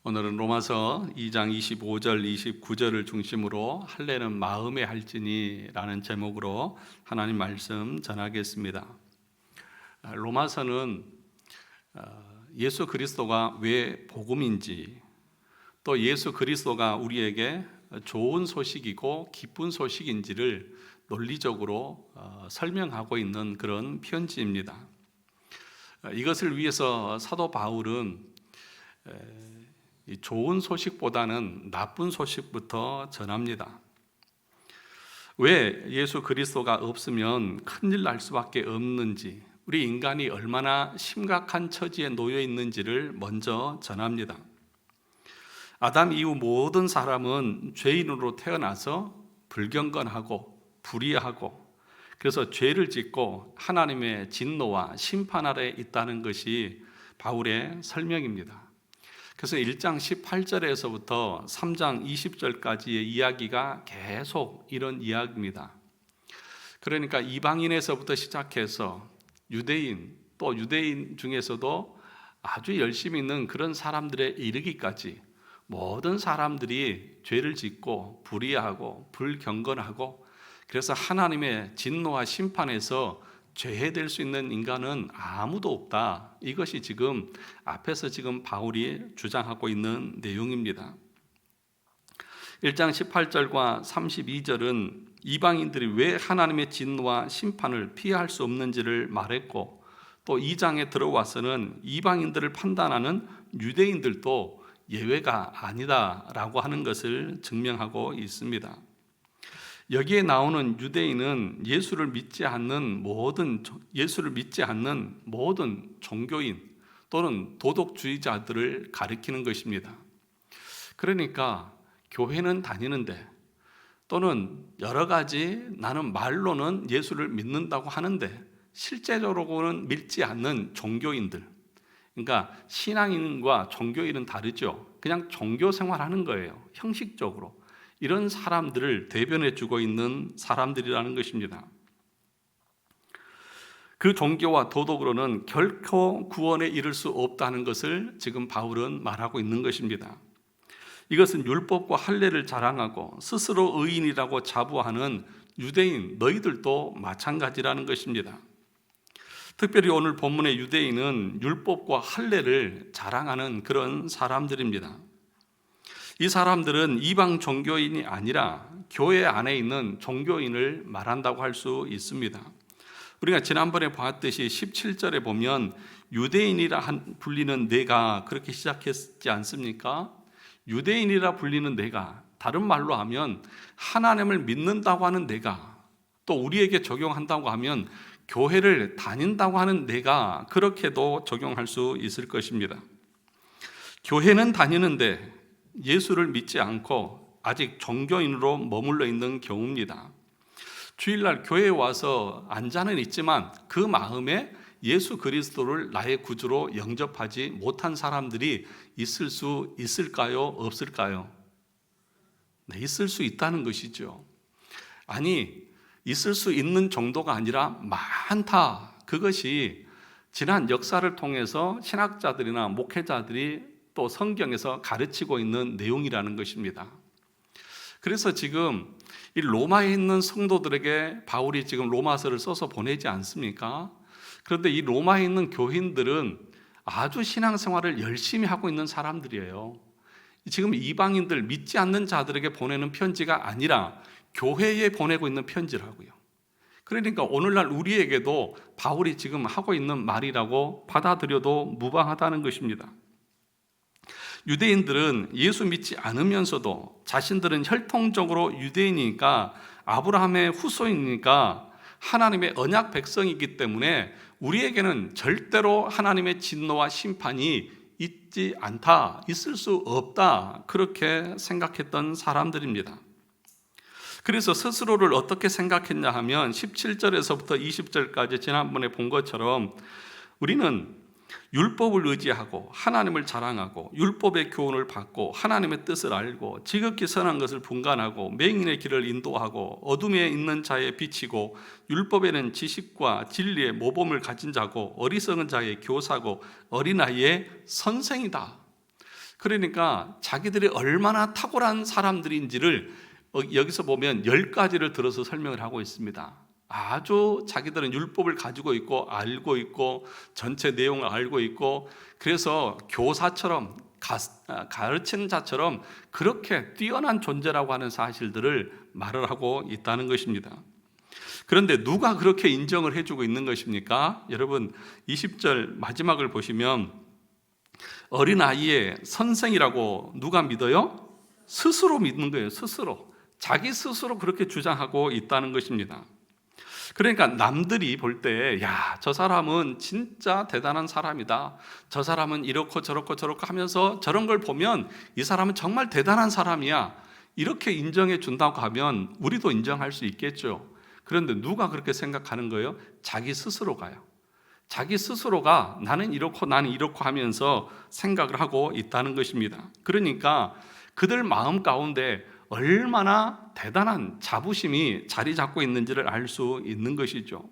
오늘은 로마서 2장 25절, 29절을 중심으로 할례는 마음에 할지니라는 제목으로 하나님 말씀 전하겠습니다. 로마서는 예수 그리스도가 왜 복음인지, 또 예수 그리스도가 우리에게 좋은 소식이고 기쁜 소식인지를 논리적으로 설명하고 있는 그런 편지입니다. 이것을 위해서 사도 바울은 좋은 소식보다는 나쁜 소식부터 전합니다. 왜 예수 그리스도가 없으면 큰일 날 수밖에 없는지, 우리 인간이 얼마나 심각한 처지에 놓여 있는지를 먼저 전합니다. 아담 이후 모든 사람은 죄인으로 태어나서 불경건하고 불의하고, 그래서 죄를 짓고 하나님의 진노와 심판 아래 있다는 것이 바울의 설명입니다. 그래서 1장 18절에서부터 3장 20절까지의 이야기가 계속 이런 이야기입니다. 그러니까 이방인에서부터 시작해서 유대인, 또 유대인 중에서도 아주 열심히 있는 그런 사람들에 이르기까지 모든 사람들이 죄를 짓고 불의하고 불경건하고, 그래서 하나님의 진노와 심판에서 죄해될 수 있는 인간은 아무도 없다. 이것이 지금 앞에서 지금 바울이 주장하고 있는 내용입니다. 1장 18절과 32절은 이방인들이 왜 하나님의 진노와 심판을 피할 수 없는지를 말했고, 또 2장에 들어와서는 이방인들을 판단하는 유대인들도 예외가 아니다라고 하는 것을 증명하고 있습니다. 여기에 나오는 유대인은 예수를 믿지 않는 모든 종교인 또는 도덕주의자들을 가리키는 것입니다. 그러니까 교회는 다니는데, 또는 여러 가지 나는 말로는 예수를 믿는다고 하는데 실제적으로는 믿지 않는 종교인들, 그러니까 신앙인과 종교인은 다르죠. 그냥 종교 생활하는 거예요. 형식적으로. 이런 사람들을 대변해 주고 있는 사람들이라는 것입니다. 그 종교와 도덕으로는 결코 구원에 이를 수 없다는 것을 지금 바울은 말하고 있는 것입니다. 이것은 율법과 할례를 자랑하고 스스로 의인이라고 자부하는 유대인 너희들도 마찬가지라는 것입니다. 특별히 오늘 본문의 유대인은 율법과 할례를 자랑하는 그런 사람들입니다. 이 사람들은 이방 종교인이 아니라 교회 안에 있는 종교인을 말한다고 할 수 있습니다. 우리가 지난번에 봤듯이 17절에 보면 유대인이라 불리는 내가 그렇게 시작했지 않습니까? 유대인이라 불리는 내가, 다른 말로 하면 하나님을 믿는다고 하는 내가, 또 우리에게 적용한다고 하면 교회를 다닌다고 하는 내가, 그렇게도 적용할 수 있을 것입니다. 교회는 다니는데 예수를 믿지 않고 아직 종교인으로 머물러 있는 경우입니다. 주일날 교회에 와서 앉아는 있지만 그 마음에 예수 그리스도를 나의 구주로 영접하지 못한 사람들이 있을 수 있을까요? 없을까요? 네, 있을 수 있다는 것이죠. 아니, 있을 수 있는 정도가 아니라 많다. 그것이 지난 역사를 통해서 신학자들이나 목회자들이 또 성경에서 가르치고 있는 내용이라는 것입니다. 그래서 지금 이 로마에 있는 성도들에게 바울이 지금 로마서를 써서 보내지 않습니까? 그런데 이 로마에 있는 교인들은 아주 신앙생활을 열심히 하고 있는 사람들이에요. 지금 이방인들, 믿지 않는 자들에게 보내는 편지가 아니라 교회에 보내고 있는 편지라고요. 그러니까 오늘날 우리에게도 바울이 지금 하고 있는 말이라고 받아들여도 무방하다는 것입니다. 유대인들은 예수 믿지 않으면서도 자신들은 혈통적으로 유대인이니까, 아브라함의 후손이니까 하나님의 언약 백성이기 때문에 우리에게는 절대로 하나님의 진노와 심판이 있지 않다, 있을 수 없다, 그렇게 생각했던 사람들입니다. 그래서 스스로를 어떻게 생각했냐 하면 17절에서부터 20절까지 지난번에 본 것처럼 우리는 율법을 의지하고 하나님을 자랑하고 율법의 교훈을 받고 하나님의 뜻을 알고 지극히 선한 것을 분간하고 맹인의 길을 인도하고 어둠에 있는 자에 비치고 율법에는 지식과 진리의 모범을 가진 자고 어리석은 자의 교사고 어린아이의 선생이다. 그러니까 자기들이 얼마나 탁월한 사람들인지를 여기서 보면 10가지를 들어서 설명을 하고 있습니다. 아주 자기들은 율법을 가지고 있고 알고 있고 전체 내용을 알고 있고, 그래서 교사처럼 가르치는 자처럼 그렇게 뛰어난 존재라고 하는 사실들을 말을 하고 있다는 것입니다. 그런데 누가 그렇게 인정을 해주고 있는 것입니까? 여러분 20절 마지막을 보시면 어린아이의 선생이라고 누가 믿어요? 스스로 믿는 거예요. 스스로. 자기 스스로 그렇게 주장하고 있다는 것입니다. 그러니까 남들이 볼 때, 야, 저 사람은 진짜 대단한 사람이다, 저 사람은 이렇고 저렇고 저렇고 하면서 저런 걸 보면 이 사람은 정말 대단한 사람이야, 이렇게 인정해 준다고 하면 우리도 인정할 수 있겠죠. 그런데 누가 그렇게 생각하는 거예요? 자기 스스로가요. 자기 스스로가 나는 이렇고 하면서 생각을 하고 있다는 것입니다. 그러니까 그들 마음 가운데 얼마나 대단한 자부심이 자리 잡고 있는지를 알 수 있는 것이죠.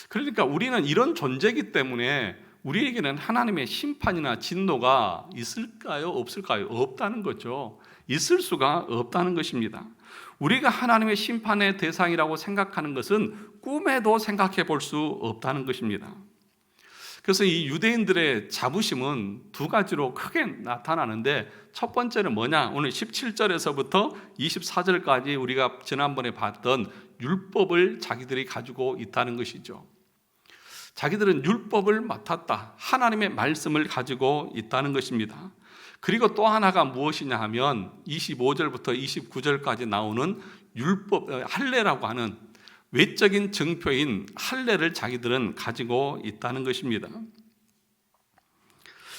그러니까 우리는 이런 존재이기 때문에 우리에게는 하나님의 심판이나 진노가 있을까요? 없을까요? 없다는 거죠. 있을 수가 없다는 것입니다. 우리가 하나님의 심판의 대상이라고 생각하는 것은 꿈에도 생각해 볼 수 없다는 것입니다. 그래서 이 유대인들의 자부심은 두 가지로 크게 나타나는데, 첫 번째는 뭐냐? 오늘 17절에서부터 24절까지 우리가 지난번에 봤던 율법을 자기들이 가지고 있다는 것이죠. 자기들은 율법을 맡았다, 하나님의 말씀을 가지고 있다는 것입니다. 그리고 또 하나가 무엇이냐 하면 25절부터 29절까지 나오는 율법, 할례라고 하는 외적인 증표인 할례를 자기들은 가지고 있다는 것입니다.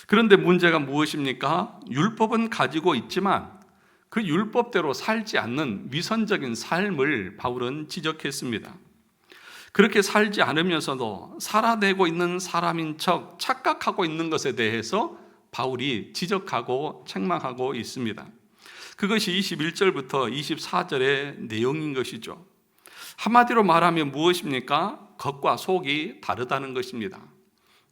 그런데 문제가 무엇입니까? 율법은 가지고 있지만 그 율법대로 살지 않는 위선적인 삶을 바울은 지적했습니다. 그렇게 살지 않으면서도 살아내고 있는 사람인 척 착각하고 있는 것에 대해서 바울이 지적하고 책망하고 있습니다. 그것이 21절부터 24절의 내용인 것이죠. 한마디로 말하면 무엇입니까? 겉과 속이 다르다는 것입니다.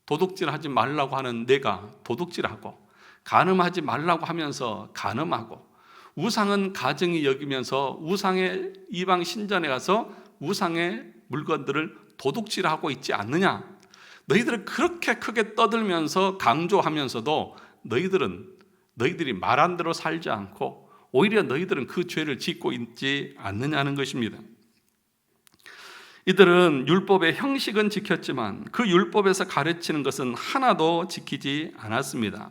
도둑질하지 말라고 하는 내가 도둑질하고, 간음하지 말라고 하면서 간음하고, 우상은 가증히 여기면서 우상의 이방 신전에 가서 우상의 물건들을 도둑질하고 있지 않느냐? 너희들은 그렇게 크게 떠들면서 강조하면서도 너희들이 말한 대로 살지 않고 오히려 너희들은 그 죄를 짓고 있지 않느냐는 것입니다. 이들은 율법의 형식은 지켰지만 그 율법에서 가르치는 것은 하나도 지키지 않았습니다.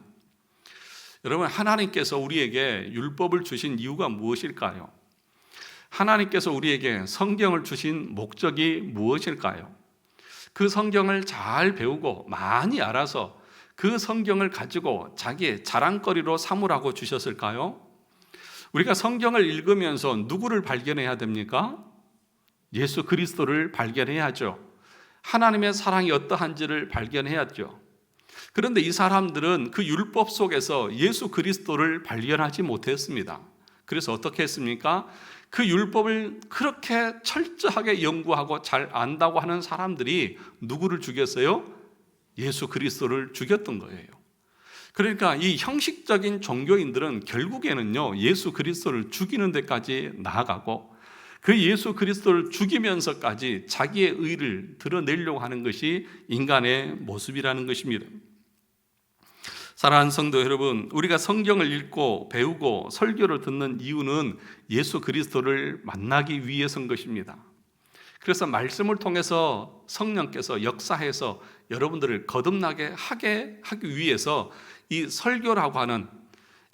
여러분, 하나님께서 우리에게 율법을 주신 이유가 무엇일까요? 하나님께서 우리에게 성경을 주신 목적이 무엇일까요? 그 성경을 잘 배우고 많이 알아서 그 성경을 가지고 자기의 자랑거리로 삼으라고 주셨을까요? 우리가 성경을 읽으면서 누구를 발견해야 됩니까? 예수 그리스도를 발견해야죠. 하나님의 사랑이 어떠한지를 발견해야죠. 그런데 이 사람들은 그 율법 속에서 예수 그리스도를 발견하지 못했습니다. 그래서 어떻게 했습니까? 그 율법을 그렇게 철저하게 연구하고 잘 안다고 하는 사람들이 누구를 죽였어요? 예수 그리스도를 죽였던 거예요. 그러니까 이 형식적인 종교인들은 결국에는요, 예수 그리스도를 죽이는 데까지 나아가고 그 예수 그리스도를 죽이면서까지 자기의 의를 드러내려고 하는 것이 인간의 모습이라는 것입니다. 사랑하는 성도 여러분, 우리가 성경을 읽고 배우고 설교를 듣는 이유는 예수 그리스도를 만나기 위해서인 것입니다. 그래서 말씀을 통해서 성령께서 역사해서 여러분들을 거듭나게 하기 위해서 이 설교라고 하는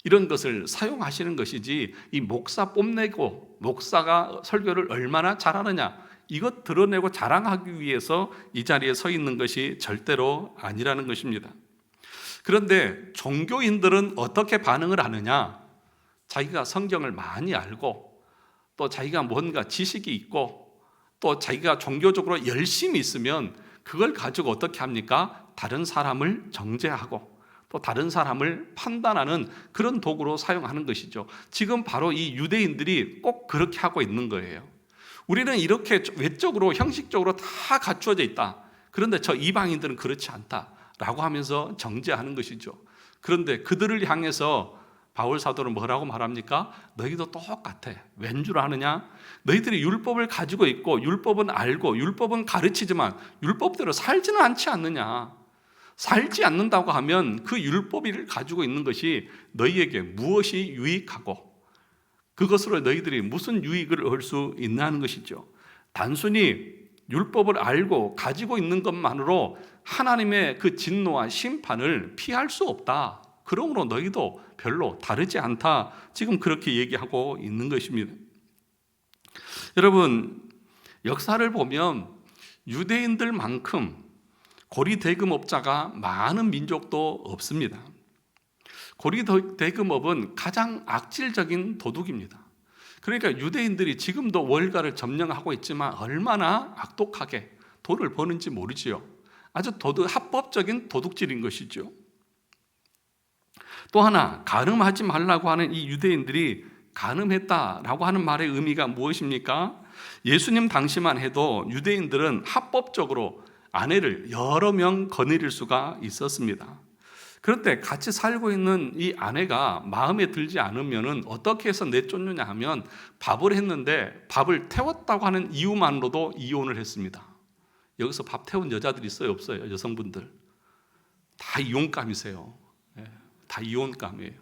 이런 것을 사용하시는 것이지, 이 목사 뽐내고 목사가 설교를 얼마나 잘하느냐 이것 드러내고 자랑하기 위해서 이 자리에 서 있는 것이 절대로 아니라는 것입니다. 그런데 종교인들은 어떻게 반응을 하느냐? 자기가 성경을 많이 알고 또 자기가 뭔가 지식이 있고 또 자기가 종교적으로 열심히 있으면 그걸 가지고 어떻게 합니까? 다른 사람을 정죄하고 또 다른 사람을 판단하는 그런 도구로 사용하는 것이죠. 지금 바로 이 유대인들이 꼭 그렇게 하고 있는 거예요. 우리는 이렇게 외적으로 형식적으로 다 갖추어져 있다. 그런데 저 이방인들은 그렇지 않다라고 하면서 정죄하는 것이죠. 그런데 그들을 향해서 바울 사도는 뭐라고 말합니까? 너희도 똑같아. 왠 줄 아느냐? 너희들이 율법을 가지고 있고 율법은 알고 율법은 가르치지만 율법대로 살지는 않지 않느냐? 살지 않는다고 하면 그 율법을 가지고 있는 것이 너희에게 무엇이 유익하고 그것으로 너희들이 무슨 유익을 얻을 수 있냐는 것이죠. 단순히 율법을 알고 가지고 있는 것만으로 하나님의 그 진노와 심판을 피할 수 없다. 그러므로 너희도 별로 다르지 않다. 지금 그렇게 얘기하고 있는 것입니다. 여러분, 역사를 보면 유대인들만큼 고리대금업자가 많은 민족도 없습니다. 고리대금업은 가장 악질적인 도둑입니다. 그러니까 유대인들이 지금도 월가를 점령하고 있지만 얼마나 악독하게 돈을 버는지 모르지요. 아주 합법적인 도둑질인 것이죠. 또 하나, 간음하지 말라고 하는 이 유대인들이 간음했다라고 하는 말의 의미가 무엇입니까? 예수님 당시만 해도 유대인들은 합법적으로 아내를 여러 명 거느릴 수가 있었습니다. 그런데 같이 살고 있는 이 아내가 마음에 들지 않으면 어떻게 해서 내쫓느냐 하면 밥을 했는데 밥을 태웠다고 하는 이유만으로도 이혼을 했습니다. 여기서 밥 태운 여자들 있어요? 없어요? 여성분들 다 이혼감이세요. 다 이혼감이에요.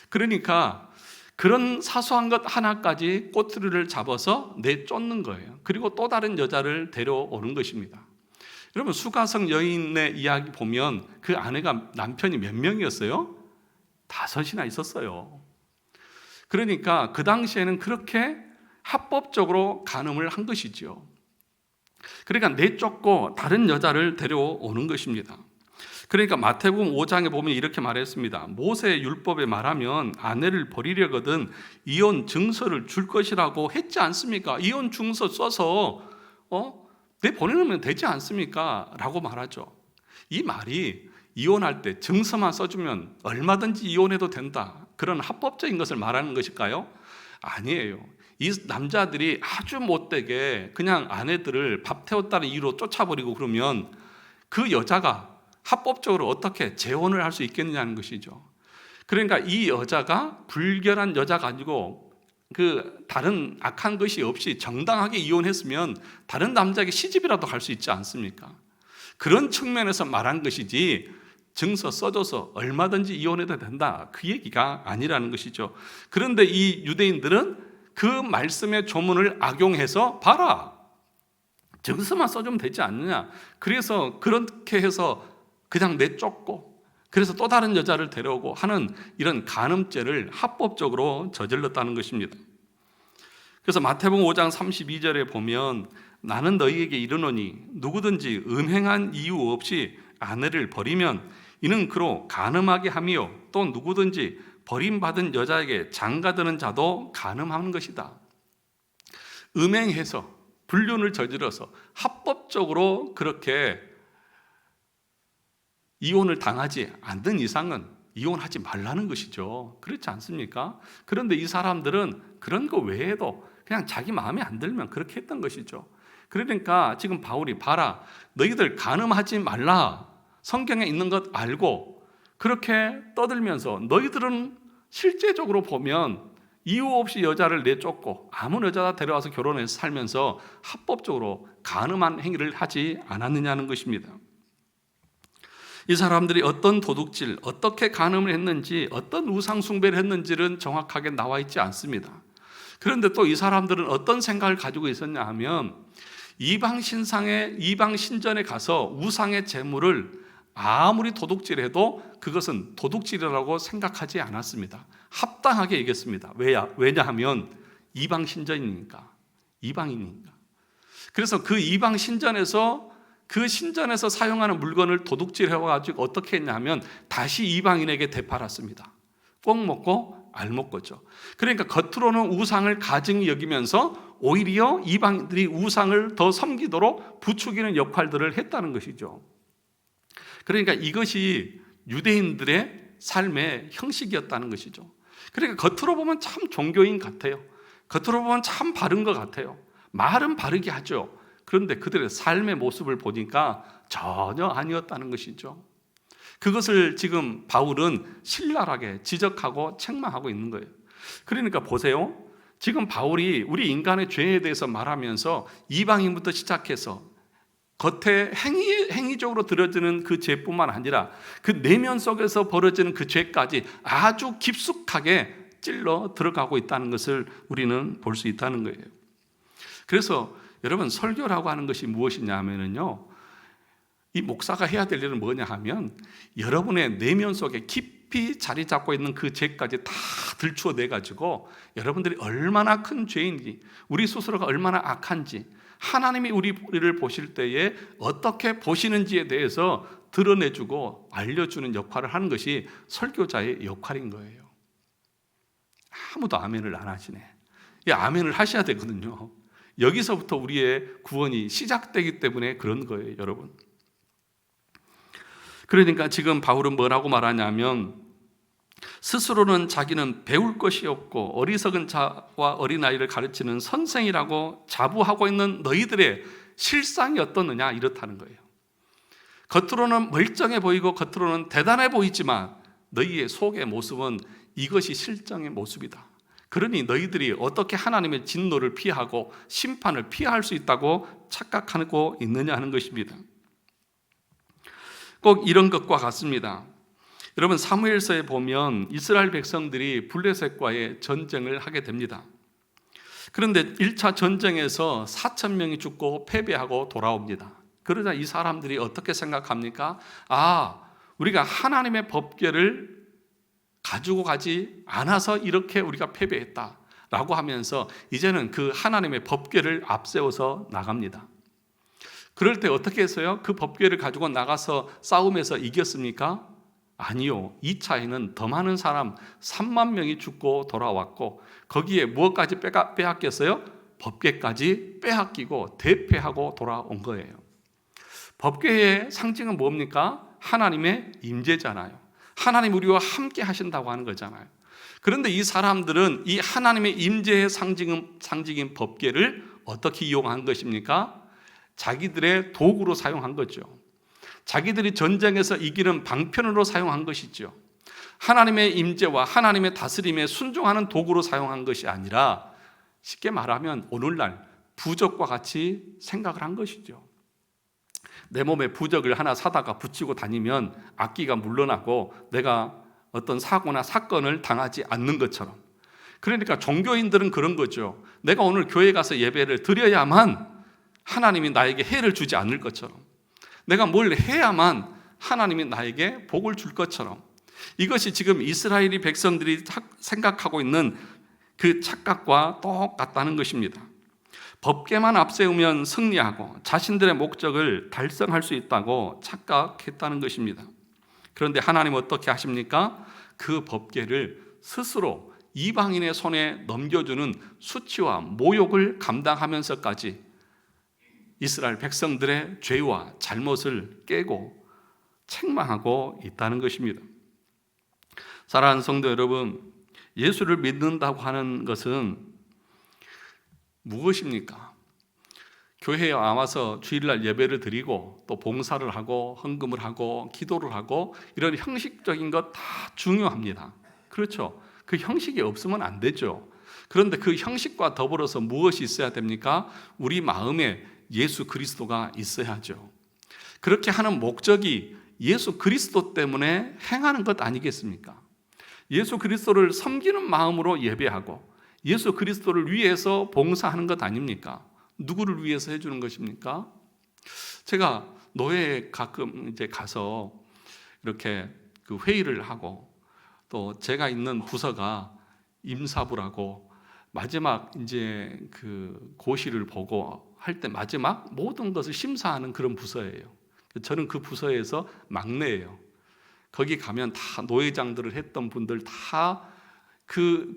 그러니까 그런 사소한 것 하나까지 꼬투리를 잡아서 내쫓는 거예요. 그리고 또 다른 여자를 데려오는 것입니다. 여러분, 수가성 여인의 이야기 보면 그 아내가 남편이 몇 명이었어요? 5이나 있었어요. 그러니까 그 당시에는 그렇게 합법적으로 간음을 한 것이죠. 그러니까 내쫓고 다른 여자를 데려오는 것입니다. 그러니까 마태복음 5장에 보면 이렇게 말했습니다. 모세의 율법에 말하면 아내를 버리려거든 이혼 증서를 줄 것이라고 했지 않습니까? 이혼 증서 써서 내보내놓으면 되지 않습니까? 라고 말하죠. 이 말이 이혼할 때 증서만 써주면 얼마든지 이혼해도 된다, 그런 합법적인 것을 말하는 것일까요? 아니에요. 이 남자들이 아주 못되게 그냥 아내들을 밥 태웠다는 이유로 쫓아버리고 그러면 그 여자가 합법적으로 어떻게 재혼을 할 수 있겠느냐는 것이죠. 그러니까 이 여자가 불결한 여자가 아니고 그 다른 악한 것이 없이 정당하게 이혼했으면 다른 남자에게 시집이라도 갈 수 있지 않습니까? 그런 측면에서 말한 것이지 증서 써줘서 얼마든지 이혼해도 된다, 그 얘기가 아니라는 것이죠. 그런데 이 유대인들은 그 말씀의 조문을 악용해서 봐라, 증서만 써주면 되지 않느냐, 그래서 그렇게 해서 그냥 내쫓고 그래서 또 다른 여자를 데려오고 하는 이런 간음죄를 합법적으로 저질렀다는 것입니다. 그래서 마태복음 5장 32절에 보면 나는 너희에게 이르노니 누구든지 음행한 이유 없이 아내를 버리면 이는 그로 간음하게 하며 또 누구든지 버림받은 여자에게 장가드는 자도 간음하는 것이다. 음행해서 불륜을 저질러서 합법적으로 그렇게 이혼을 당하지 않는 이상은 이혼하지 말라는 것이죠. 그렇지 않습니까? 그런데 이 사람들은 그런 거 외에도 그냥 자기 마음에 안 들면 그렇게 했던 것이죠. 그러니까 지금 바울이 봐라, 너희들 간음하지 말라, 성경에 있는 것 알고 그렇게 떠들면서 너희들은 실제적으로 보면 이유 없이 여자를 내쫓고 아무 여자다 데려와서 결혼해서 살면서 합법적으로 간음한 행위를 하지 않았느냐는 것입니다. 이 사람들이 어떤 도둑질, 어떻게 간음을 했는지, 어떤 우상 숭배를 했는지는 정확하게 나와 있지 않습니다. 그런데 또 이 사람들은 어떤 생각을 가지고 있었냐 하면 이방 신전에 가서 우상의 제물을 아무리 도둑질해도 그것은 도둑질이라고 생각하지 않았습니다. 합당하게 얘기했습니다. 왜냐하면 이방 신전이니까, 이방인이니까. 그래서 그 이방 신전에서 그 신전에서 사용하는 물건을 도둑질해가지고 어떻게 했냐면 다시 이방인에게 되팔았습니다. 꼭 먹고 알 먹고죠. 그러니까 겉으로는 우상을 가증히 여기면서 오히려 이방인들이 우상을 더 섬기도록 부추기는 역할들을 했다는 것이죠. 그러니까 이것이 유대인들의 삶의 형식이었다는 것이죠. 그러니까 겉으로 보면 참 종교인 같아요. 겉으로 보면 참 바른 것 같아요. 말은 바르게 하죠. 그런데 그들의 삶의 모습을 보니까 전혀 아니었다는 것이죠. 그것을 지금 바울은 신랄하게 지적하고 책망하고 있는 거예요. 그러니까 보세요. 지금 바울이 우리 인간의 죄에 대해서 말하면서 이방인부터 시작해서 겉에 행위적으로 들어지는 그 죄뿐만 아니라 그 내면 속에서 벌어지는 그 죄까지 아주 깊숙하게 찔러 들어가고 있다는 것을 우리는 볼 수 있다는 거예요. 그래서 여러분, 설교라고 하는 것이 무엇이냐 하면요, 이 목사가 해야 될 일은 뭐냐 하면 여러분의 내면 속에 깊이 자리 잡고 있는 그 죄까지 다 들추어내 가지고 여러분들이 얼마나 큰 죄인지, 우리 스스로가 얼마나 악한지, 하나님이 우리를 보실 때에 어떻게 보시는지에 대해서 드러내주고 알려주는 역할을 하는 것이 설교자의 역할인 거예요. 아무도 아멘을 안 하시네. 이 아멘을 하셔야 되거든요. 여기서부터 우리의 구원이 시작되기 때문에 그런 거예요, 여러분. 그러니까 지금 바울은 뭐라고 말하냐면, 스스로는 자기는 배울 것이 없고 어리석은 자와 어린아이를 가르치는 선생이라고 자부하고 있는 너희들의 실상이 어떻느냐, 이렇다는 거예요. 겉으로는 멀쩡해 보이고 겉으로는 대단해 보이지만 너희의 속의 모습은 이것이 실정의 모습이다. 그러니 너희들이 어떻게 하나님의 진노를 피하고 심판을 피할 수 있다고 착각하고 있느냐 하는 것입니다. 꼭 이런 것과 같습니다. 여러분, 사무엘서에 보면 이스라엘 백성들이 블레셋과의 전쟁을 하게 됩니다. 그런데 1차 전쟁에서 4,000명이 죽고 패배하고 돌아옵니다. 그러자 이 사람들이 어떻게 생각합니까? 우리가 하나님의 법궤를 가지고 가지 않아서 이렇게 우리가 패배했다라고 하면서 이제는 그 하나님의 법궤를 앞세워서 나갑니다. 그럴 때 어떻게 했어요? 그 법궤를 가지고 나가서 싸움에서 이겼습니까? 아니요. 2차에는 더 많은 사람 3만 명이 죽고 돌아왔고, 거기에 무엇까지 빼앗겼어요? 법궤까지 빼앗기고 대패하고 돌아온 거예요. 법궤의 상징은 뭡니까? 하나님의 임재잖아요. 하나님 우리와 함께 하신다고 하는 거잖아요. 그런데 이 사람들은 이 하나님의 임재의 상징인 법궤를 어떻게 이용한 것입니까? 자기들의 도구로 사용한 거죠. 자기들이 전쟁에서 이기는 방편으로 사용한 것이죠. 하나님의 임재와 하나님의 다스림에 순종하는 도구로 사용한 것이 아니라, 쉽게 말하면 오늘날 부적과 같이 생각을 한 것이죠. 내 몸에 부적을 하나 사다가 붙이고 다니면 악기가 물러나고 내가 어떤 사고나 사건을 당하지 않는 것처럼, 그러니까 종교인들은 그런 거죠. 내가 오늘 교회 가서 예배를 드려야만 하나님이 나에게 해를 주지 않을 것처럼, 내가 뭘 해야만 하나님이 나에게 복을 줄 것처럼, 이것이 지금 이스라엘이 백성들이 생각하고 있는 그 착각과 똑같다는 것입니다. 법궤만 앞세우면 승리하고 자신들의 목적을 달성할 수 있다고 착각했다는 것입니다. 그런데 하나님은 어떻게 하십니까? 그 법궤를 스스로 이방인의 손에 넘겨주는 수치와 모욕을 감당하면서까지 이스라엘 백성들의 죄와 잘못을 깨고 책망하고 있다는 것입니다. 사랑하는 성도 여러분, 예수를 믿는다고 하는 것은 무엇입니까? 교회에 와서 주일날 예배를 드리고 또 봉사를 하고 헌금을 하고 기도를 하고 이런 형식적인 것 다 중요합니다. 그렇죠? 그 형식이 없으면 안 되죠. 그런데 그 형식과 더불어서 무엇이 있어야 됩니까? 우리 마음에 예수 그리스도가 있어야죠. 그렇게 하는 목적이 예수 그리스도 때문에 행하는 것 아니겠습니까? 예수 그리스도를 섬기는 마음으로 예배하고 예수 그리스도를 위해서 봉사하는 것 아닙니까? 누구를 위해서 해주는 것입니까? 제가 노회에 가끔 이제 가서 이렇게 그 회의를 하고, 또 제가 있는 부서가 임사부라고 마지막 이제 그 고시를 보고 할 때 마지막 모든 것을 심사하는 그런 부서예요. 저는 그 부서에서 막내예요. 거기 가면 다 노회장들을 했던 분들 다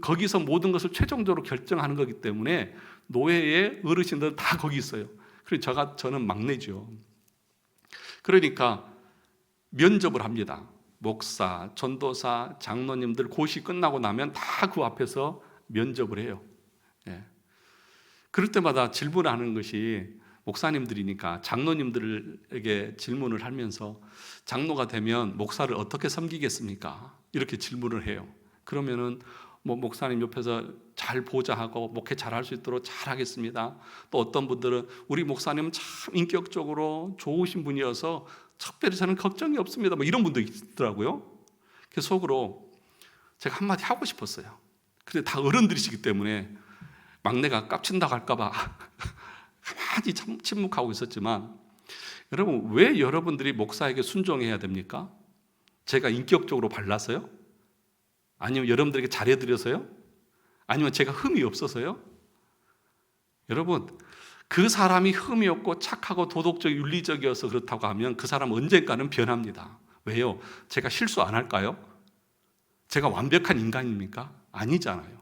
거기서 모든 것을 최종적으로 결정하는 거기 때문에 노회의 어르신들은 다 거기 있어요. 그래서 저는 막내죠. 그러니까 면접을 합니다. 목사, 전도사, 장로님들 고시 끝나고 나면 다 그 앞에서 면접을 해요. 예. 그럴 때마다 질문하는 것이, 목사님들이니까 장로님들에게 질문을 하면서 장로가 되면 목사를 어떻게 섬기겠습니까? 이렇게 질문을 해요. 그러면은 목사님 옆에서 잘 보좌하고 목회 잘할 수 있도록 잘하겠습니다. 또 어떤 분들은 우리 목사님은 참 인격적으로 좋으신 분이어서 특별히 저는 걱정이 없습니다. 이런 분도 있더라고요. 그래서 속으로 제가 한마디 하고 싶었어요. 근데 다 어른들이시기 때문에 막내가 깝친다고 할까봐 가만히 침묵하고 있었지만, 여러분, 왜 여러분들이 목사에게 순종해야 됩니까? 제가 인격적으로 발라서요? 아니면 여러분들에게 잘해드려서요? 아니면 제가 흠이 없어서요? 여러분, 그 사람이 흠이 없고 착하고 도덕적 윤리적이어서 그렇다고 하면 그 사람 언젠가는 변합니다. 왜요? 제가 실수 안 할까요? 제가 완벽한 인간입니까? 아니잖아요.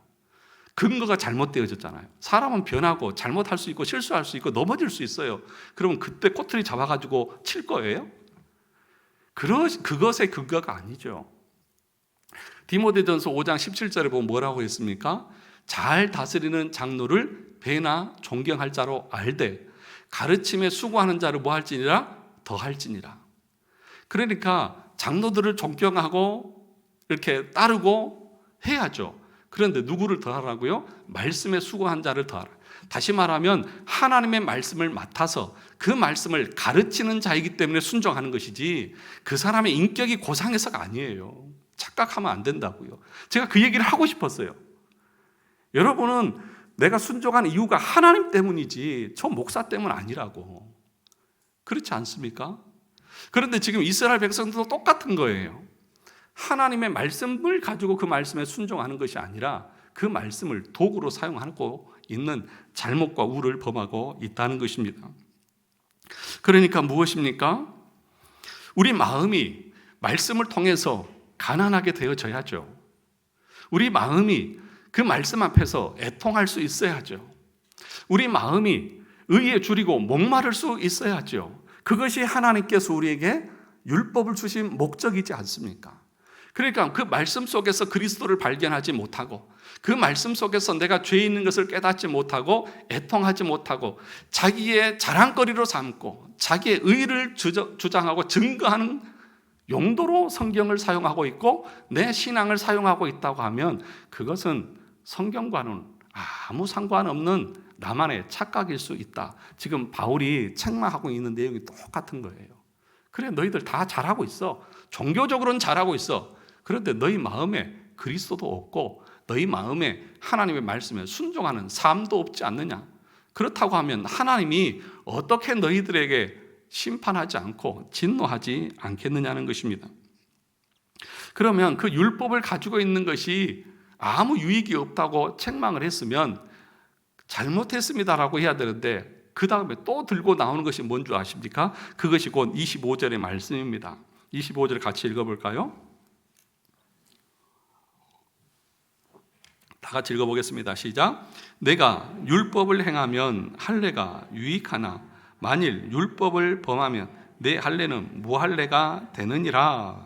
근거가 잘못되어졌잖아요. 사람은 변하고 잘못할 수 있고 실수할 수 있고 넘어질 수 있어요. 그러면 그때 꼬투리 잡아가지고 칠 거예요? 그것의 근거가 아니죠. 디모데전서 5장 17절에 보면 뭐라고 했습니까? 잘 다스리는 장로를 배나 존경할 자로 알되 가르침에 수고하는 자를 뭐 할지니라? 더 할지니라. 그러니까 장로들을 존경하고 이렇게 따르고 해야죠. 그런데 누구를 더하라고요? 말씀에 수고한 자를 더하라. 다시 말하면 하나님의 말씀을 맡아서 그 말씀을 가르치는 자이기 때문에 순종하는 것이지 그 사람의 인격이 고상해서가 아니에요. 착각하면 안 된다고요. 제가 그 얘기를 하고 싶었어요. 여러분은 내가 순종하는 이유가 하나님 때문이지 저 목사 때문 아니라고. 그렇지 않습니까? 그런데 지금 이스라엘 백성들도 똑같은 거예요. 하나님의 말씀을 가지고 그 말씀에 순종하는 것이 아니라 그 말씀을 도구로 사용하고 있는 잘못과 우를 범하고 있다는 것입니다. 그러니까 무엇입니까? 우리 마음이 말씀을 통해서 가난하게 되어져야죠. 우리 마음이 그 말씀 앞에서 애통할 수 있어야죠. 우리 마음이 의에 줄이고 목마를 수 있어야죠. 그것이 하나님께서 우리에게 율법을 주신 목적이지 않습니까? 그러니까 그 말씀 속에서 그리스도를 발견하지 못하고 그 말씀 속에서 내가 죄 있는 것을 깨닫지 못하고 애통하지 못하고 자기의 자랑거리로 삼고 자기의 의를 주장하고 증거하는 용도로 성경을 사용하고 있고 내 신앙을 사용하고 있다고 하면 그것은 성경과는 아무 상관없는 나만의 착각일 수 있다. 지금 바울이 책망하고 있는 내용이 똑같은 거예요. 그래, 너희들 다 잘하고 있어. 종교적으로는 잘하고 있어. 그런데 너희 마음에 그리스도도 없고 너희 마음에 하나님의 말씀에 순종하는 삶도 없지 않느냐? 그렇다고 하면 하나님이 어떻게 너희들에게 심판하지 않고 진노하지 않겠느냐는 것입니다. 그러면 그 율법을 가지고 있는 것이 아무 유익이 없다고 책망을 했으면 잘못했습니다라고 해야 되는데 그 다음에 또 들고 나오는 것이 뭔 줄 아십니까? 그것이 곧 25절의 말씀입니다. 25절 같이 읽어볼까요? 다 같이 읽어보겠습니다. 시작. 내가 율법을 행하면 할례가 유익하나 만일 율법을 범하면 내 할례는 무할례가 되느니라.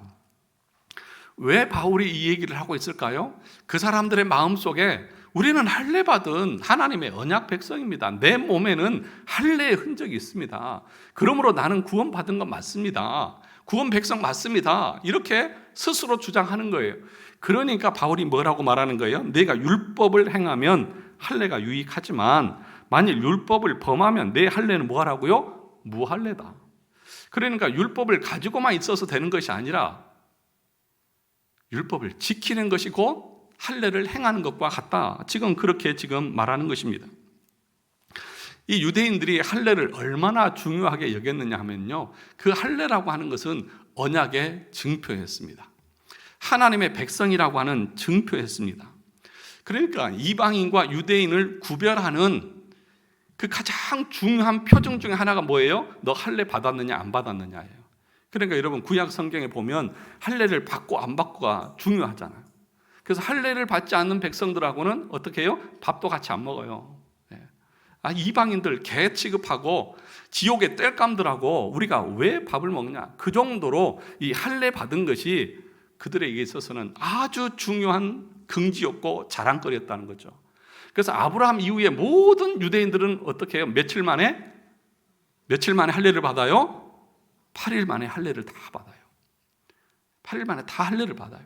왜 바울이 이 얘기를 하고 있을까요? 그 사람들의 마음속에 우리는 할례 받은 하나님의 언약 백성입니다. 내 몸에는 할례의 흔적이 있습니다. 그러므로 나는 구원받은 건 맞습니다. 구원 백성 맞습니다. 이렇게 스스로 주장하는 거예요. 그러니까 바울이 뭐라고 말하는 거예요? 내가 율법을 행하면 할례가 유익하지만 만일 율법을 범하면 내 할례는 뭐 하라고요? 무할례다. 그러니까 율법을 가지고만 있어서 되는 것이 아니라 율법을 지키는 것이 곧 할례를 행하는 것과 같다. 지금 그렇게 말하는 것입니다. 이 유대인들이 할례를 얼마나 중요하게 여겼느냐 하면요, 그 할례라고 하는 것은 언약의 증표였습니다. 하나님의 백성이라고 하는 증표였습니다. 그러니까 이방인과 유대인을 구별하는 그 가장 중요한 표정 중에 하나가 뭐예요? 너 할례 받았느냐 안 받았느냐예요. 그러니까 여러분 구약 성경에 보면 할례를 받고 안 받고가 중요하잖아요. 그래서 할례를 받지 않는 백성들하고는 어떻게 해요? 밥도 같이 안 먹어요. 이방인들 개 취급하고 지옥의 땔감들하고 우리가 왜 밥을 먹냐? 그 정도로 이 할례 받은 것이 그들에게 있어서는 아주 중요한 긍지였고 자랑거리였다는 거죠. 그래서 아브라함 이후에 모든 유대인들은 어떻게 해요? 며칠 만에 며칠 만에 할례를 받아요? 8일 만에 할례를 다 받아요. 8일 만에 다 할례를 받아요.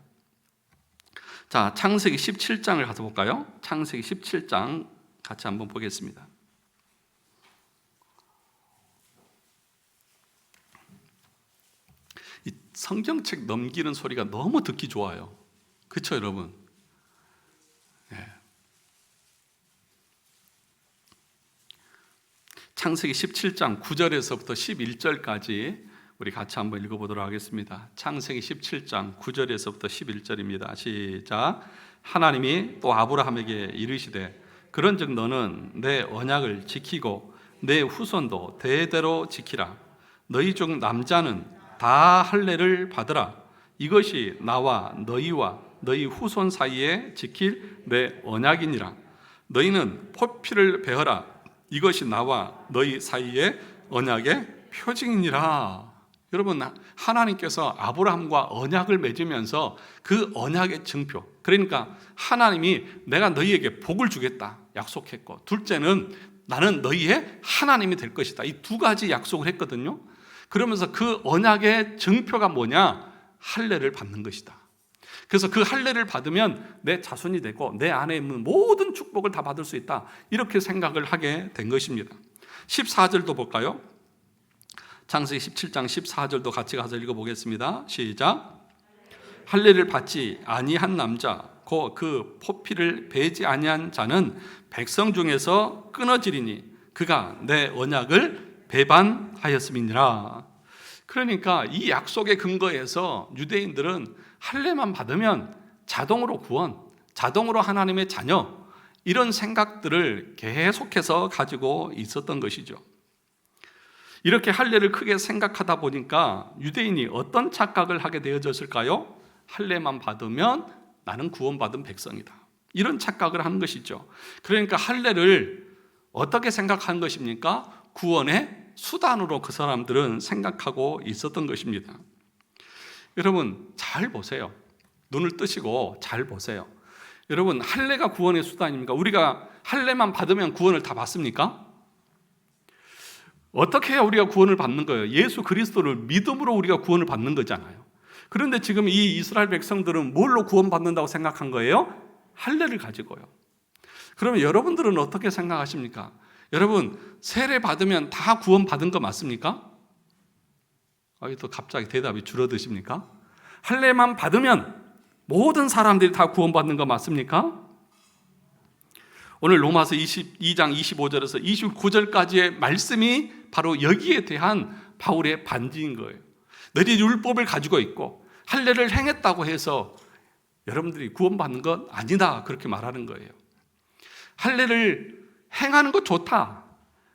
자, 창세기 17장을 가서 볼까요? 창세기 17장 같이 한번 보겠습니다. 이 성경책 넘기는 소리가 너무 듣기 좋아요. 그렇죠, 여러분? 네. 창세기 17장 9절에서부터 11절까지 우리 같이 한번 읽어보도록 하겠습니다. 창세기 17장 9절에서부터 11절입니다. 시작. 하나님이 또 아브라함에게 이르시되 그런즉 너는 내 언약을 지키고 내 후손도 대대로 지키라. 너희 중 남자는 다 할례를 받으라. 이것이 나와 너희와 너희 후손 사이에 지킬 내 언약이니라. 너희는 포피를 베어라. 이것이 나와 너희 사이의 언약의 표징이니라. 여러분, 하나님께서 아브라함과 언약을 맺으면서 그 언약의 증표, 그러니까 하나님이 내가 너희에게 복을 주겠다 약속했고, 둘째는 나는 너희의 하나님이 될 것이다. 이 두 가지 약속을 했거든요. 그러면서 그 언약의 증표가 뭐냐? 할례를 받는 것이다. 그래서 그 할례를 받으면 내 자손이 되고 내 안에 있는 모든 축복을 다 받을 수 있다, 이렇게 생각을 하게 된 것입니다. 14절도 볼까요? 창세기 17장 14절도 같이 가서 읽어보겠습니다. 시작. 할례를 받지 아니한 남자 곧 그 포피를 베지 아니한 자는 백성 중에서 끊어지리니 그가 내 언약을 배반하였음이니라. 그러니까 이 약속의 근거에서 유대인들은 할례만 받으면 자동으로 구원, 자동으로 하나님의 자녀, 이런 생각들을 계속해서 가지고 있었던 것이죠. 이렇게 할례를 크게 생각하다 보니까 유대인이 어떤 착각을 하게 되어졌을까요? 할례만 받으면 나는 구원받은 백성이다, 이런 착각을 하는 것이죠. 그러니까 할례를 어떻게 생각하는 것입니까? 구원의 수단으로 그 사람들은 생각하고 있었던 것입니다. 여러분 잘 보세요. 눈을 뜨시고 잘 보세요. 여러분, 할례가 구원의 수단입니까? 우리가 할례만 받으면 구원을 다 받습니까? 어떻게 해야 우리가 구원을 받는 거예요? 예수 그리스도를 믿음으로 우리가 구원을 받는 거잖아요. 그런데 지금 이 이스라엘 백성들은 뭘로 구원받는다고 생각한 거예요? 할례를 가지고요. 그러면 여러분들은 어떻게 생각하십니까? 여러분, 세례 받으면 다 구원받은 거 맞습니까? 또 갑자기 대답이 줄어드십니까? 할례만 받으면 모든 사람들이 다 구원받는 거 맞습니까? 오늘 로마서 22장 25절에서 29절까지의 말씀이 바로 여기에 대한 바울의 반지인 거예요. 너희 율법을 가지고 있고 할례를 행했다고 해서 여러분들이 구원받는 건 아니다, 그렇게 말하는 거예요. 할례를 행하는 거 좋다.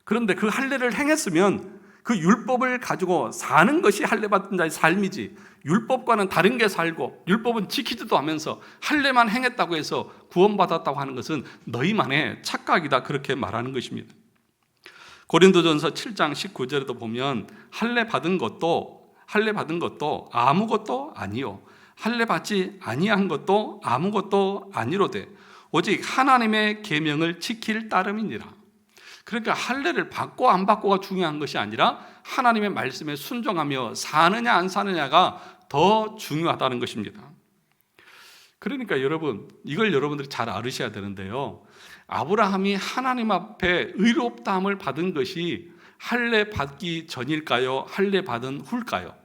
그런데 그 할례를 행했으면 그 율법을 가지고 사는 것이 할례 받은 자의 삶이지, 율법과는 다른 게 살고 율법은 지키지도 않으면서 할례만 행했다고 해서 구원받았다고 하는 것은 너희만의 착각이다, 그렇게 말하는 것입니다. 고린도전서 7장 19절에도 보면 할례 받은 것도 아무것도 아니요 할례 받지 아니한 것도 아무것도 아니로되 오직 하나님의 계명을 지킬 따름이니라. 그러니까 할례를 받고 안 받고가 중요한 것이 아니라 하나님의 말씀에 순종하며 사느냐 안 사느냐가 더 중요하다는 것입니다. 그러니까 여러분, 이걸 여러분들이 잘 알으셔야 되는데요, 아브라함이 하나님 앞에 의롭다함을 받은 것이 할례 받기 전일까요? 할례 받은 후일까요?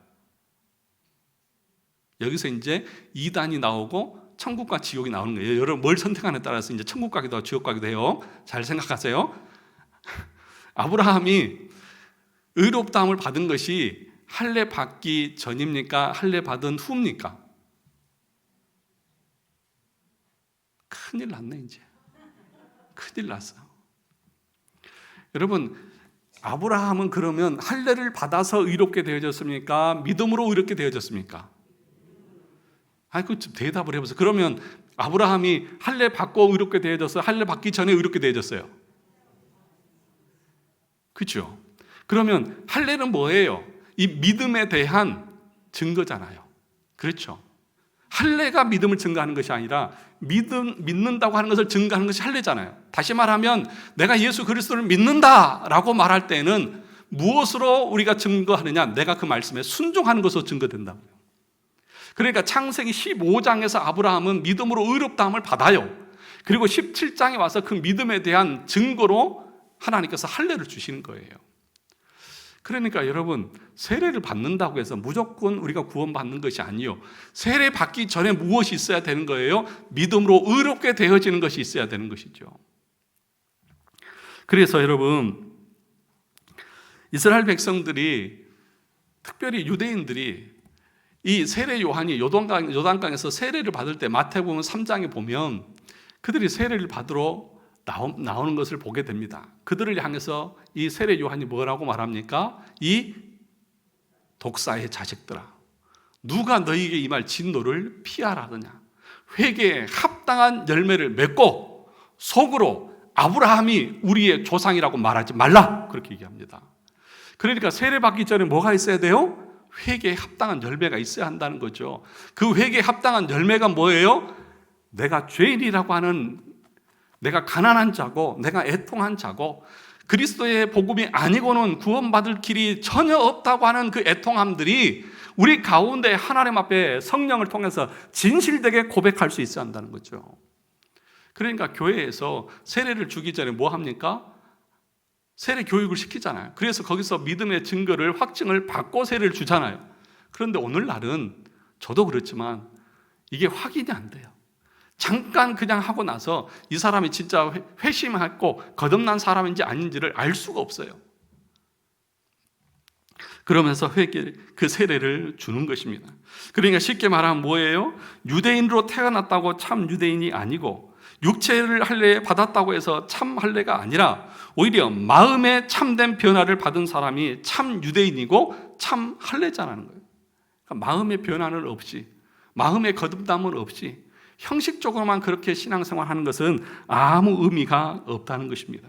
여기서 이제 이단이 나오고 천국과 지옥이 나오는 거예요. 여러분 뭘 선택하느냐에 따라서 이제 천국 가기도 하고 지옥 가기도 해요. 잘 생각하세요. 아브라함이 의롭다함을 받은 것이 할례 받기 전입니까? 할례 받은 후입니까? 큰일 났네. 이제 큰일 났어. 여러분, 아브라함은 그러면 할례를 받아서 의롭게 되어졌습니까? 믿음으로 의롭게 되어졌습니까? 그 대답을 해보세요. 그러면 아브라함이 할례 받고 의롭게 되어졌어요? 할례 받기 전에 의롭게 되어졌어요? 그렇죠? 그러면 할례는 뭐예요? 이 믿음에 대한 증거잖아요. 그렇죠? 할례가 믿음을 증거하는 것이 아니라 믿는다고 하는 것을 증거하는 것이 할례잖아요. 다시 말하면 내가 예수 그리스도를 믿는다라고 말할 때는 무엇으로 우리가 증거하느냐? 내가 그 말씀에 순종하는 것으로 증거된다고요. 그러니까 창세기 15장에서 아브라함은 믿음으로 의롭다함을 받아요. 그리고 17장에 와서 그 믿음에 대한 증거로 하나님께서 할례를 주시는 거예요. 그러니까 여러분, 세례를 받는다고 해서 무조건 우리가 구원받는 것이 아니요, 세례 받기 전에 무엇이 있어야 되는 거예요? 믿음으로 의롭게 되어지는 것이 있어야 되는 것이죠. 그래서 여러분, 이스라엘 백성들이, 특별히 유대인들이 이 세례 요한이 요단강에서 세례를 받을 때 마태복음 3장에 보면 그들이 세례를 받으러 나오는 것을 보게 됩니다. 그들을 향해서 이 세례 요한이 뭐라고 말합니까? 이 독사의 자식들아, 누가 너희에게 임할 진노를 피하라느냐? 회개에 합당한 열매를 맺고 속으로 아브라함이 우리의 조상이라고 말하지 말라, 그렇게 얘기합니다. 그러니까 세례 받기 전에 뭐가 있어야 돼요? 회개에 합당한 열매가 있어야 한다는 거죠. 그 회개에 합당한 열매가 뭐예요? 내가 죄인이라고 하는, 내가 가난한 자고 내가 애통한 자고 그리스도의 복음이 아니고는 구원받을 길이 전혀 없다고 하는 그 애통함들이 우리 가운데 하나님 앞에 성령을 통해서 진실되게 고백할 수 있어야 한다는 거죠. 그러니까 교회에서 세례를 주기 전에 뭐 합니까? 세례 교육을 시키잖아요. 그래서 거기서 믿음의 증거를, 확증을 받고 세례를 주잖아요. 그런데 오늘날은 저도 그렇지만 이게 확인이 안 돼요. 잠깐 그냥 하고 나서 이 사람이 진짜 회심했고 거듭난 사람인지 아닌지를 알 수가 없어요. 그러면서 그 세례를 주는 것입니다. 그러니까 쉽게 말하면 뭐예요? 유대인으로 태어났다고 참 유대인이 아니고, 육체를 할례 받았다고 해서 참 할례가 아니라 오히려 마음의 참된 변화를 받은 사람이 참 유대인이고 참 할례자라는 거예요. 그러니까 마음의 변화는 없이, 마음의 거듭남은 없이 형식적으로만 그렇게 신앙생활하는 것은 아무 의미가 없다는 것입니다.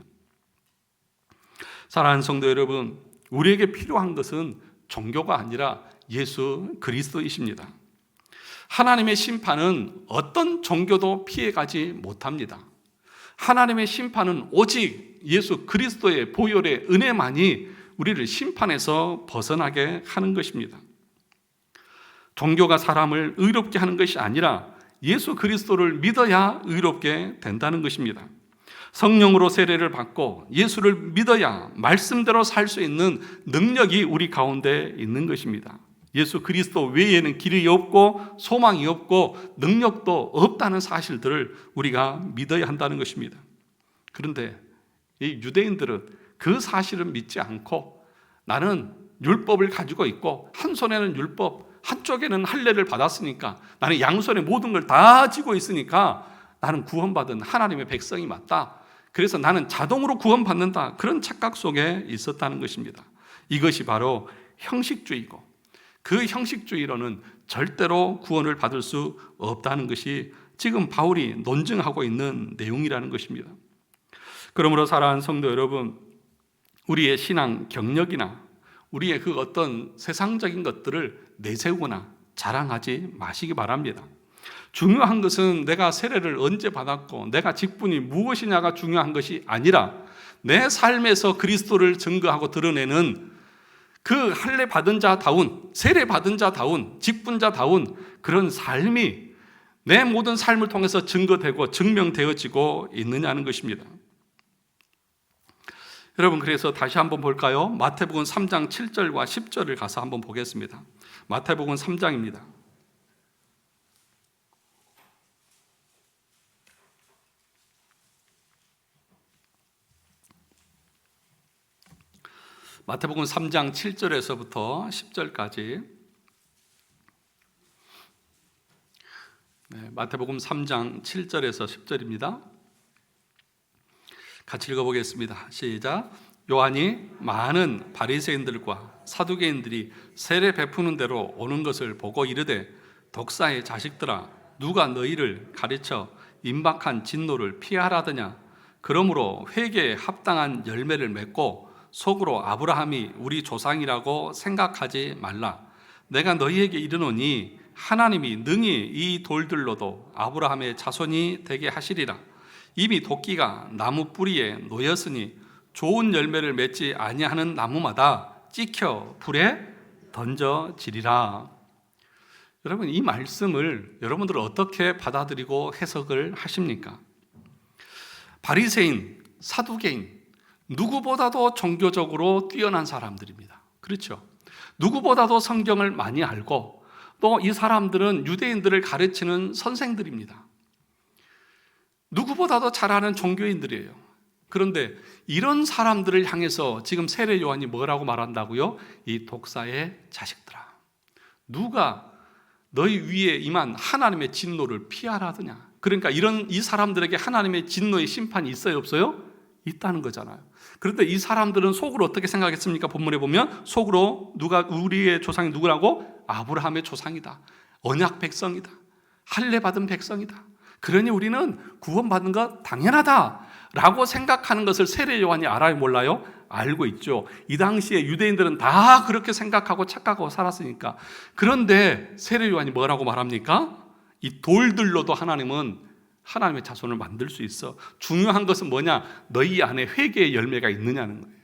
사랑하는 성도 여러분, 우리에게 필요한 것은 종교가 아니라 예수 그리스도이십니다. 하나님의 심판은 어떤 종교도 피해가지 못합니다. 하나님의 심판은 오직 예수 그리스도의 보혈의 은혜만이 우리를 심판에서 벗어나게 하는 것입니다. 종교가 사람을 의롭게 하는 것이 아니라 예수 그리스도를 믿어야 의롭게 된다는 것입니다. 성령으로 세례를 받고 예수를 믿어야 말씀대로 살 수 있는 능력이 우리 가운데 있는 것입니다. 예수 그리스도 외에는 길이 없고 소망이 없고 능력도 없다는 사실들을 우리가 믿어야 한다는 것입니다. 그런데 이 유대인들은 그 사실을 믿지 않고, 나는 율법을 가지고 있고 한 손에는 율법, 한쪽에는 할례를 받았으니까, 나는 양손에 모든 걸 다 쥐고 있으니까 나는 구원받은 하나님의 백성이 맞다, 그래서 나는 자동으로 구원받는다, 그런 착각 속에 있었다는 것입니다. 이것이 바로 형식주의고, 그 형식주의로는 절대로 구원을 받을 수 없다는 것이 지금 바울이 논증하고 있는 내용이라는 것입니다. 그러므로 사랑하는 성도 여러분, 우리의 신앙 경력이나 우리의 그 어떤 세상적인 것들을 내세우거나 자랑하지 마시기 바랍니다. 중요한 것은 내가 세례를 언제 받았고 내가 직분이 무엇이냐가 중요한 것이 아니라, 내 삶에서 그리스도를 증거하고 드러내는 그 할례 받은 자다운, 세례 받은 자다운, 직분자다운 그런 삶이 내 모든 삶을 통해서 증거되고 증명되어지고 있느냐는 것입니다. 여러분, 그래서 다시 한번 볼까요? 마태복음 3장 7절과 10절을 가서 한번 보겠습니다. 마태복음 3장입니다. 마태복음 3장 7절에서부터 10절까지, 마태복음 3장 7절에서 10절입니다. 같이 읽어보겠습니다. 시작. 요한이 많은 바리새인들과 사두개인들이 세례 베푸는 대로 오는 것을 보고 이르되, 독사의 자식들아, 누가 너희를 가르쳐 임박한 진노를 피하라더냐? 그러므로 회개에 합당한 열매를 맺고 속으로 아브라함이 우리 조상이라고 생각하지 말라. 내가 너희에게 이르노니 하나님이 능히 이 돌들로도 아브라함의 자손이 되게 하시리라. 이미 도끼가 나무 뿌리에 놓였으니 좋은 열매를 맺지 아니하는 나무마다 찍혀 불에 던져지리라. 여러분, 이 말씀을 여러분들은 어떻게 받아들이고 해석을 하십니까? 바리새인, 사두개인, 누구보다도 종교적으로 뛰어난 사람들입니다. 그렇죠? 누구보다도 성경을 많이 알고 또 이 사람들은 유대인들을 가르치는 선생들입니다. 누구보다도 잘 아는 종교인들이에요. 그런데 이런 사람들을 향해서 지금 세례 요한이 뭐라고 말한다고요? 이 독사의 자식들아, 누가 너희 위에 임한 하나님의 진노를 피하라더냐. 그러니까 이 사람들에게 하나님의 진노의 심판이 있어요, 없어요? 있다는 거잖아요. 그런데 이 사람들은 속으로 어떻게 생각했습니까? 본문에 보면 속으로 우리의 조상이 누구라고? 아브라함의 조상이다, 언약 백성이다, 할례 받은 백성이다, 그러니 우리는 구원받는 것 당연하다라고 생각하는 것을 세례 요한이 알아요, 몰라요? 알고 있죠. 이 당시에 유대인들은 다 그렇게 생각하고 착각하고 살았으니까. 그런데 세례 요한이 뭐라고 말합니까? 이 돌들로도 하나님은 하나님의 자손을 만들 수 있어. 중요한 것은 뭐냐? 너희 안에 회개의 열매가 있느냐는 거예요.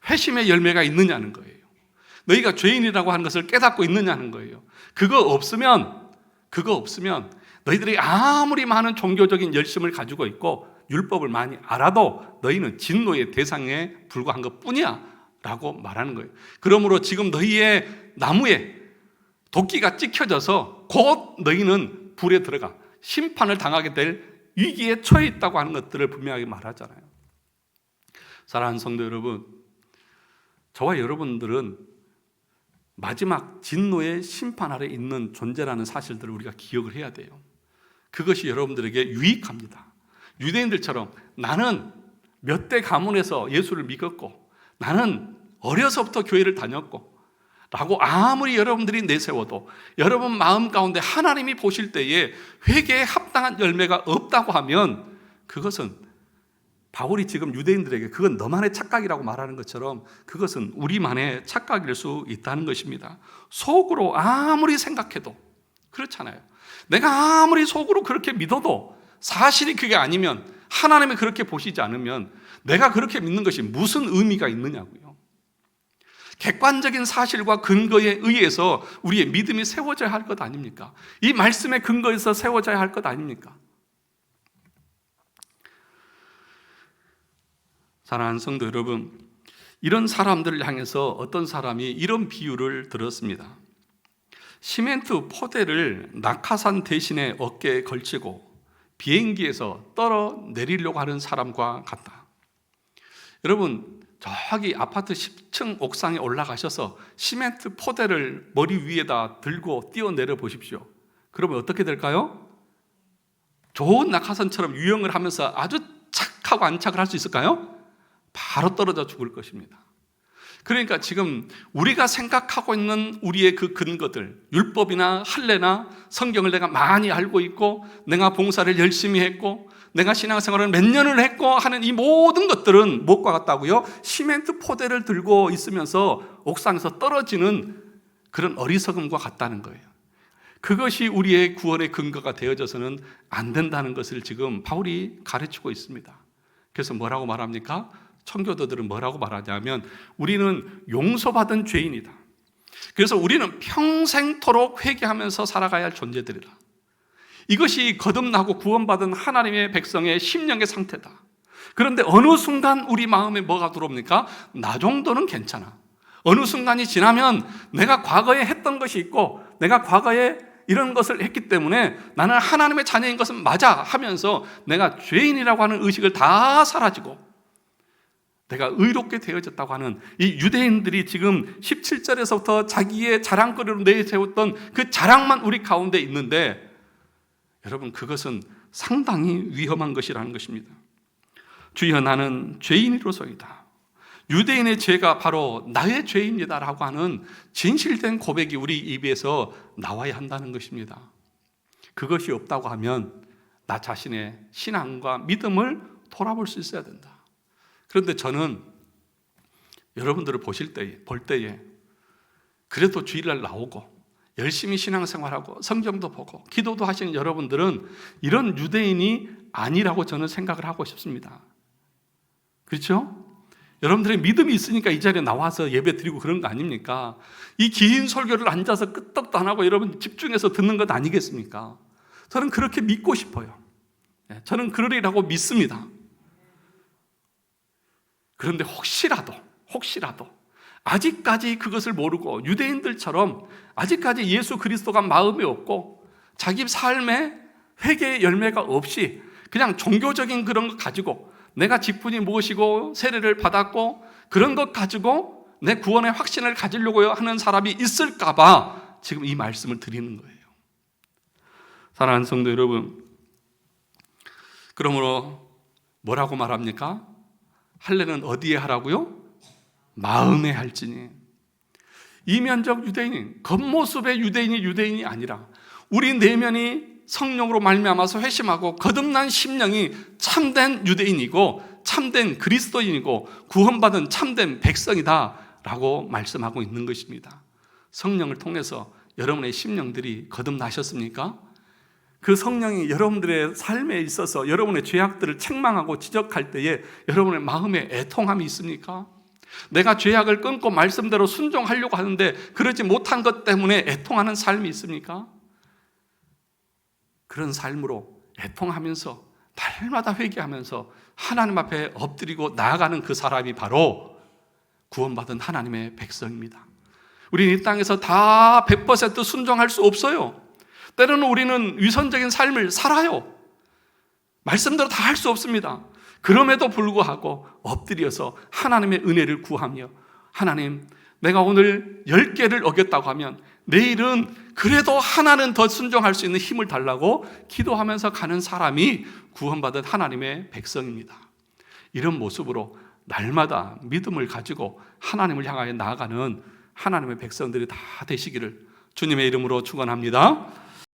회심의 열매가 있느냐는 거예요. 너희가 죄인이라고 하는 것을 깨닫고 있느냐는 거예요. 그거 없으면 너희들이 아무리 많은 종교적인 열심을 가지고 있고 율법을 많이 알아도 너희는 진노의 대상에 불과한 것뿐이야 라고 말하는 거예요. 그러므로 지금 너희의 나무에 도끼가 찍혀져서 곧 너희는 불에 들어가 심판을 당하게 될 위기에 처해 있다고 하는 것들을 분명하게 말하잖아요. 사랑하는 성도 여러분, 저와 여러분들은 마지막 진노의 심판 아래 있는 존재라는 사실들을 우리가 기억을 해야 돼요. 그것이 여러분들에게 유익합니다. 유대인들처럼 나는 몇 대 가문에서 예수를 믿었고 나는 어려서부터 교회를 다녔고 라고 아무리 여러분들이 내세워도 여러분 마음 가운데 하나님이 보실 때에 회개에 합당한 열매가 없다고 하면 그것은 바울이 지금 유대인들에게 그건 너만의 착각이라고 말하는 것처럼 그것은 우리만의 착각일 수 있다는 것입니다. 속으로 아무리 생각해도 그렇잖아요. 내가 아무리 속으로 그렇게 믿어도 사실이 그게 아니면 하나님이 그렇게 보시지 않으면 내가 그렇게 믿는 것이 무슨 의미가 있느냐고요. 객관적인 사실과 근거에 의해서 우리의 믿음이 세워져야 할 것 아닙니까? 이 말씀의 근거에서 세워져야 할 것 아닙니까? 사랑하는 성도 여러분, 이런 사람들을 향해서 어떤 사람이 이런 비유를 들었습니다. 시멘트 포대를 낙하산 대신에 어깨에 걸치고 비행기에서 떨어내리려고 하는 사람과 같다. 여러분, 저기 아파트 10층 옥상에 올라가셔서 시멘트 포대를 머리 위에다 들고 뛰어내려 보십시오. 그러면 어떻게 될까요? 좋은 낙하산처럼 유영을 하면서 아주 착하고 안착을 할 수 있을까요? 바로 떨어져 죽을 것입니다. 그러니까 지금 우리가 생각하고 있는 우리의 그 근거들, 율법이나 할례나 성경을 내가 많이 알고 있고 내가 봉사를 열심히 했고 내가 신앙생활을 몇 년을 했고 하는 이 모든 것들은 무엇과 같다고요? 시멘트 포대를 들고 있으면서 옥상에서 떨어지는 그런 어리석음과 같다는 거예요. 그것이 우리의 구원의 근거가 되어져서는 안 된다는 것을 지금 바울이 가르치고 있습니다. 그래서 뭐라고 말합니까? 청교도들은 뭐라고 말하냐면 우리는 용서받은 죄인이다. 그래서 우리는 평생토록 회개하면서 살아가야 할 존재들이다. 이것이 거듭나고 구원받은 하나님의 백성의 심령의 상태다. 그런데 어느 순간 우리 마음에 뭐가 들어옵니까? 나 정도는 괜찮아. 어느 순간이 지나면 내가 과거에 했던 것이 있고 내가 과거에 이런 것을 했기 때문에 나는 하나님의 자녀인 것은 맞아 하면서 내가 죄인이라고 하는 의식을 다 사라지고 내가 의롭게 되어졌다고 하는 이 유대인들이 지금 17절에서부터 자기의 자랑거리로 내세웠던 그 자랑만 우리 가운데 있는데 여러분, 그것은 상당히 위험한 것이라는 것입니다. 주여, 나는 죄인으로서이다. 유대인의 죄가 바로 나의 죄입니다라고 하는 진실된 고백이 우리 입에서 나와야 한다는 것입니다. 그것이 없다고 하면 나 자신의 신앙과 믿음을 돌아볼 수 있어야 된다. 그런데 저는 여러분들을 볼 때에 그래도 주일날 나오고 열심히 신앙생활하고 성경도 보고 기도도 하시는 여러분들은 이런 유대인이 아니라고 저는 생각을 하고 싶습니다. 그렇죠? 여러분들의 믿음이 있으니까 이 자리에 나와서 예배 드리고 그런 거 아닙니까? 이 긴 설교를 앉아서 끄떡도 안 하고 여러분 집중해서 듣는 것 아니겠습니까? 저는 그렇게 믿고 싶어요. 저는 그러리라고 믿습니다. 그런데 혹시라도 아직까지 그것을 모르고 유대인들처럼 아직까지 예수 그리스도가 마음에 없고 자기 삶에 회개의 열매가 없이 그냥 종교적인 그런 것 가지고 내가 직분이 무엇이고 세례를 받았고 그런 것 가지고 내 구원의 확신을 가지려고 하는 사람이 있을까 봐 지금 이 말씀을 드리는 거예요. 사랑하는 성도 여러분, 그러므로 뭐라고 말합니까? 할례는 어디에 하라고요? 마음에 할지니. 이면적 유대인, 겉모습의 유대인이 아니라 우리 내면이 성령으로 말미암아서 회심하고 거듭난 심령이 참된 유대인이고 참된 그리스도인이고 구원받은 참된 백성이다 라고 말씀하고 있는 것입니다. 성령을 통해서 여러분의 심령들이 거듭나셨습니까? 그 성령이 여러분들의 삶에 있어서 여러분의 죄악들을 책망하고 지적할 때에 여러분의 마음에 애통함이 있습니까? 내가 죄악을 끊고 말씀대로 순종하려고 하는데 그러지 못한 것 때문에 애통하는 삶이 있습니까? 그런 삶으로 애통하면서 날마다 회개하면서 하나님 앞에 엎드리고 나아가는 그 사람이 바로 구원받은 하나님의 백성입니다. 우리는 이 땅에서 다 100% 순종할 수 없어요. 때로는 우리는 위선적인 삶을 살아요. 말씀대로 다 할 수 없습니다. 그럼에도 불구하고 엎드려서 하나님의 은혜를 구하며 하나님, 내가 오늘 10개를 어겼다고 하면 내일은 그래도 하나는 더 순종할 수 있는 힘을 달라고 기도하면서 가는 사람이 구원받은 하나님의 백성입니다. 이런 모습으로 날마다 믿음을 가지고 하나님을 향하여 나아가는 하나님의 백성들이 다 되시기를 주님의 이름으로 축원합니다.